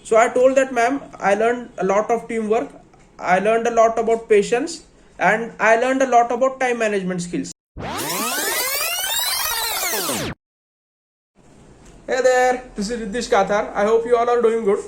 So I told that, ma'am, I learned a lot of teamwork, I learned a lot about patience, and I learned a lot about time management skills. Hey there, this is Riddhish Kathar. I hope you all are doing good.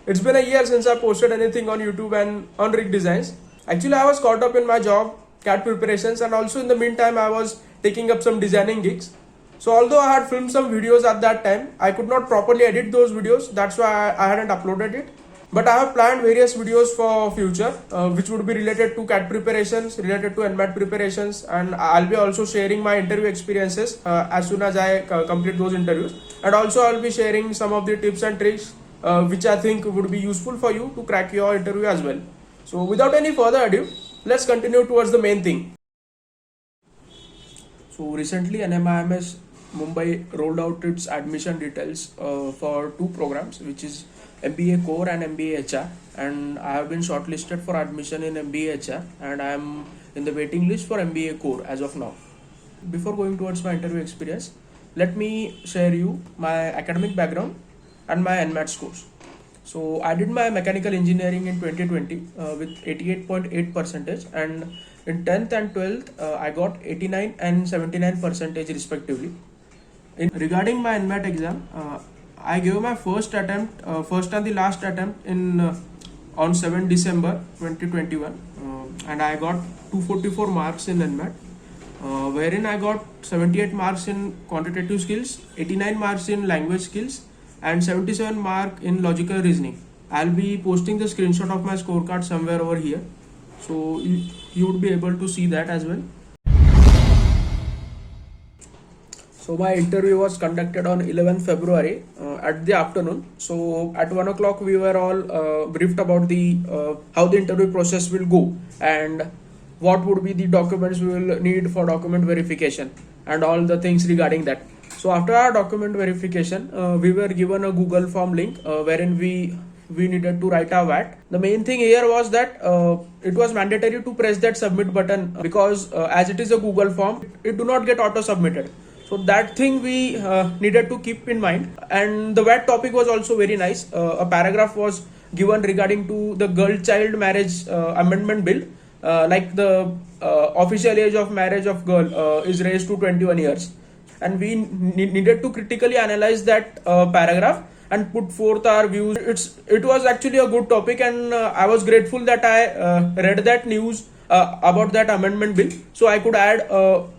It's been a year since I posted anything on YouTube and on Rig Designs. Actually, I was caught up in my job, CAT preparations, and also in the meantime, I was taking up some designing gigs. So, although I had filmed some videos at that time, I could not properly edit those videos. That's why I hadn't uploaded it. But I have planned various videos for future, which would be related to CAT preparations, related to NMAT preparations, and I'll be also sharing my interview experiences as soon as I complete those interviews. And also I'll be sharing some of the tips and tricks which I think would be useful for you to crack your interview as well. So without any further ado, let's continue towards the main thing. So recently NMIMS Mumbai rolled out its admission details for two programs, which is MBA Core and MBA HR, and I have been shortlisted for admission in MBA HR, and I am in the waiting list for MBA Core as of now. Before going towards my interview experience, let me share you my academic background and my NMAT scores. So I did my mechanical engineering in 2020 with 88.8 percentage, and in 10th and 12th I got 89 and 79 percentage respectively. Regarding my NMAT exam, I gave my first attempt, first and the last attempt in on 7 December 2021, and I got 244 marks in NMAT, wherein I got 78 marks in quantitative skills, 89 marks in language skills, and 77 mark in logical reasoning. I'll be posting the screenshot of my scorecard somewhere over here, so you would be able to see that as well. So my interview was conducted on 11th February at the afternoon. So at 1 o'clock we were all briefed about the how the interview process will go and what would be the documents we will need for document verification and all the things regarding that. So after our document verification, we were given a Google form link wherein we needed to write our VAT. The main thing here was that it was mandatory to press that submit button because as it is a Google form, it do not get auto submitted. So that thing we needed to keep in mind. And the VAT topic was also very nice. A paragraph was given regarding to the girl child marriage amendment bill. Like the official age of marriage of girl is raised to 21 years. And we needed to critically analyze that paragraph and put forth our views. It was actually a good topic, and I was grateful that I read that news about that amendment bill, so I could add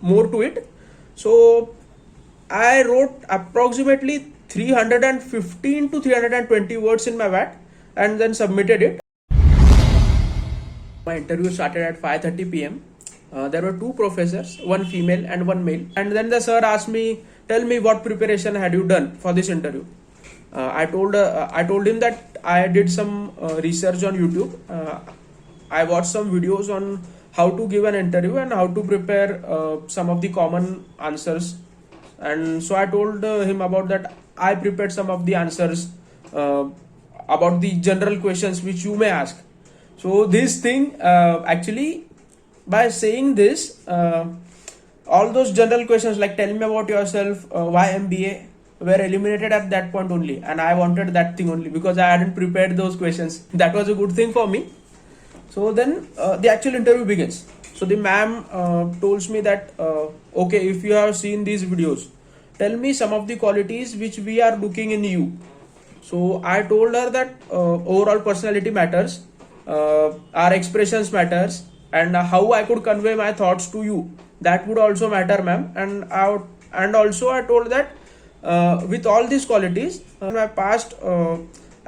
more to it. So I wrote approximately 315 to 320 words in my VAT and then submitted it. My interview started at 5:30 p.m. There were two professors, one female and one male. And then the sir asked me, "Tell me what preparation had you done for this interview?" I told him that I did some research on YouTube. I watched some videos on how to give an interview and how to prepare some of the common answers. And so I told him about that. I prepared some of the answers about the general questions which you may ask. So this thing actually, by saying this, all those general questions like tell me about yourself, why MBA, were eliminated at that point only, and I wanted that thing only because I hadn't prepared those questions. That was a good thing for me. So then the actual interview begins. So the ma'am told me that okay, if you have seen these videos, tell me some of the qualities which we are looking in you. So I told her that overall personality matters, our expressions matters, and how I could convey my thoughts to you, that would also matter, ma'am. And also I told that with all these qualities, my past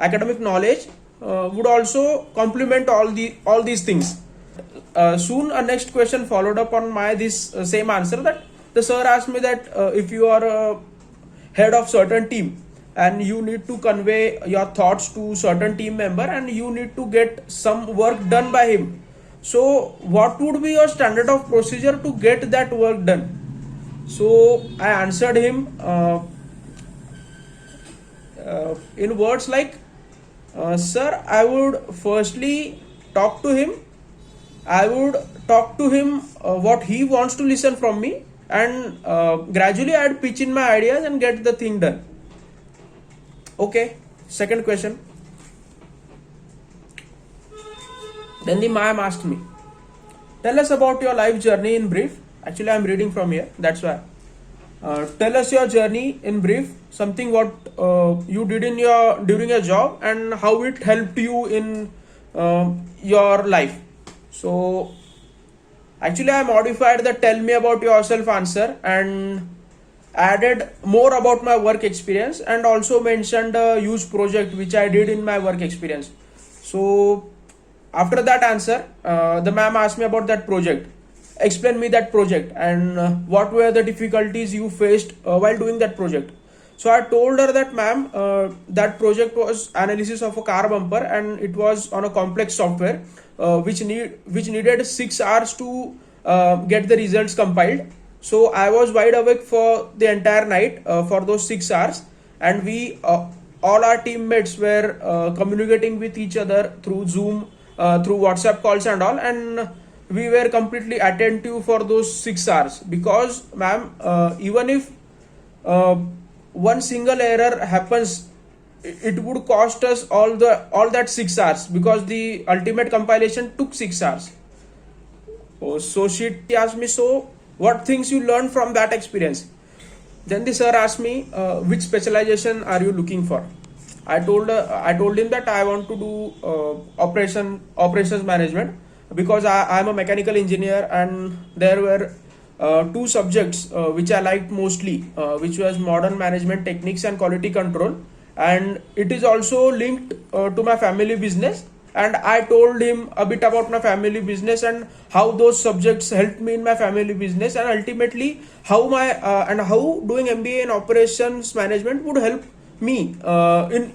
academic knowledge would also complement all these things. Soon a next question followed up on my this same answer, that the sir asked me that if you are a head of certain team and you need to convey your thoughts to certain team member and you need to get some work done by him, so what would be your standard of procedure to get that work done? So I answered him in words like, sir, I would firstly talk to him. I would talk to him what he wants to listen from me, and gradually I'd pitch in my ideas and get the thing done. Okay, second question. Then the ma'am asked me, tell us about your life journey in brief. Actually, I'm reading from here, that's why. Tell us your journey in brief, something what you did in your during your job and how it helped you in your life. So actually, I modified the tell me about yourself answer and added more about my work experience and also mentioned a huge project which I did in my work experience. So after that answer, the ma'am asked me about that project. Explain me that project and what were the difficulties you faced while doing that project. So I told her that ma'am, that project was analysis of a car bumper and it was on a complex software which needed 6 hours to get the results compiled. So I was wide awake for the entire night for those 6 hours, and we all our teammates were communicating with each other through Zoom, through WhatsApp calls and all, and we were completely attentive for those 6 hours because, ma'am, even if uh, one single error happens, it would cost us all that 6 hours because the ultimate compilation took 6 hours. Oh, so she asked me, so what things you learned from that experience? Then the sir asked me, which specialization are you looking for? I told him that I want to do operations management because I am a mechanical engineer and there were two subjects which I liked mostly, which was modern management techniques and quality control, and it is also linked to my family business. And I told him a bit about my family business and how those subjects helped me in my family business, and ultimately how my and how doing MBA in operations management would help me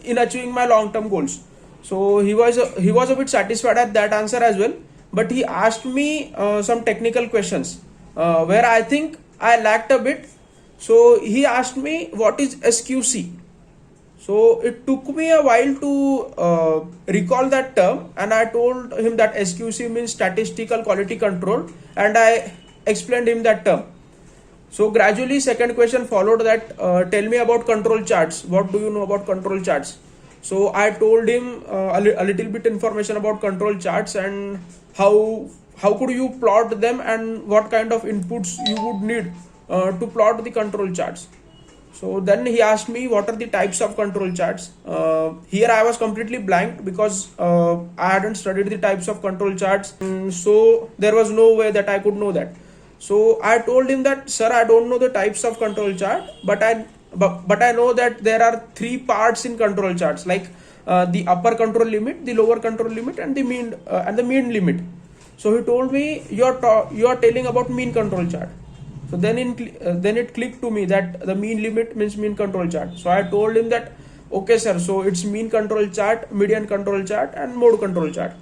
in achieving my long term goals. So he was a bit satisfied at that answer as well, but he asked me some technical questions where I think I lacked a bit. So he asked me what is SQC. So it took me a while to recall that term, and I told him that SQC means statistical quality control, and I explained him that term. So gradually, second question followed that. Tell me about control charts. What do you know about control charts? So I told him a little bit information about control charts and how could you plot them and what kind of inputs you would need to plot the control charts. So then he asked me what are the types of control charts. Here I was completely blank because I hadn't studied the types of control charts, so there was no way that I could know that. So I told him that, sir, I don't know the types of control chart, but I know that there are three parts in control charts, like the upper control limit, the lower control limit, and the mean limit. So he told me you are telling about mean control chart. So then it clicked to me that the mean limit means mean control chart. So I told him that, okay sir, so it's mean control chart, median control chart, and mode control chart.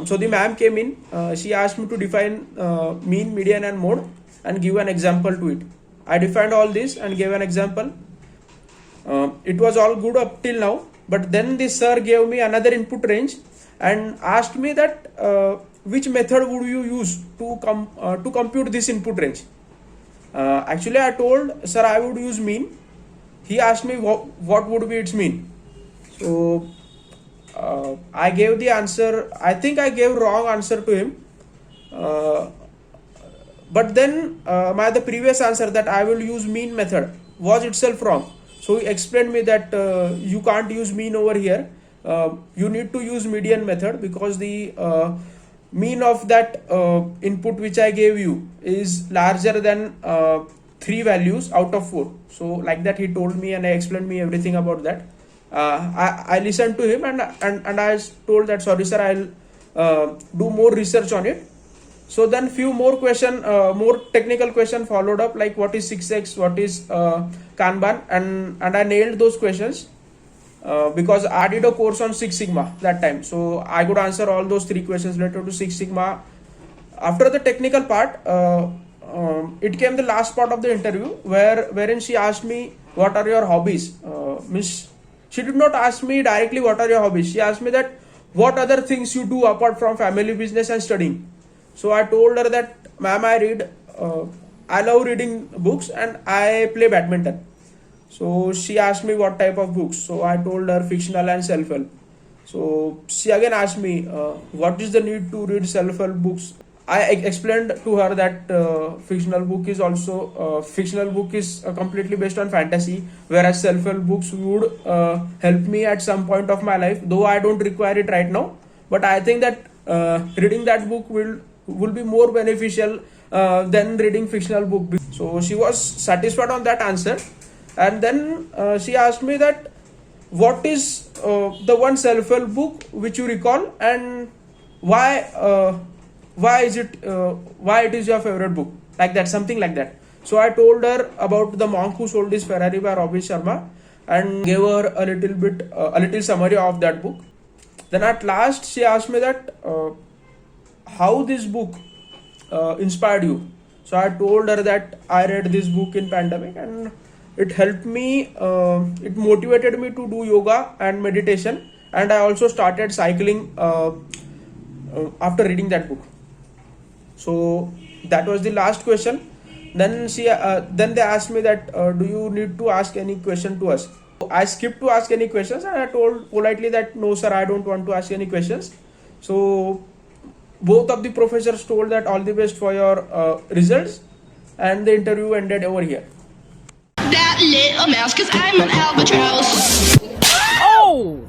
So the ma'am came in. She asked me to define mean, median, and mode, and give an example to it. I defined all this and gave an example. It was all good up till now, but then the sir gave me another input range and asked me that which method would you use to compute this input range. Actually, I told sir I would use mean. He asked me what would be its mean. So I gave the answer. I think I gave wrong answer to him. Uh, but then the previous answer that I will use mean method was itself wrong. So he explained me that you can't use mean over here. You need to use median method because the mean of that input which I gave you is larger than three values out of four. So like that he told me and I explained me everything about that. I listened to him and I told that sorry sir, I'll do more research on it. So then few more technical question followed up, like what is 6x, what is Kanban, and I nailed those questions because I did a course on Six Sigma that time. So I could answer all those three questions related to Six Sigma. After the technical part, it came the last part of the interview wherein she asked me what are your hobbies. Miss, she did not ask me directly what are your hobbies. She asked me that what other things you do apart from family business and studying. So I told her that, ma'am, I love reading books and I play badminton. So she asked me what type of books. So I told her fictional and self-help. So she again asked me, what is the need to read self-help books? I explained to her that fictional book is completely based on fantasy, whereas self-help books would help me at some point of my life. Though I don't require it right now, but I think that reading that book will be more beneficial than reading fictional book. So she was satisfied on that answer, and then she asked me that what is the one self-help book which you recall, and why why it is your favorite book, like that, something like that. So I told her about The Monk Who Sold His Ferrari by Robin Sharma, and gave her a little summary of that book. Then at last she asked me that how this book inspired you. So I told her that I read this book in pandemic, and it helped me, it motivated me to do yoga and meditation, and I also started cycling after reading that book. So that was the last question. Then they asked me that do you need to ask any question to us. I skipped to ask any questions, and I told politely that no sir, I don't want to ask any questions. So both of the professors told that all the best for your results, and the interview ended over here. That little mouse, cause I'm an albatross. Oh!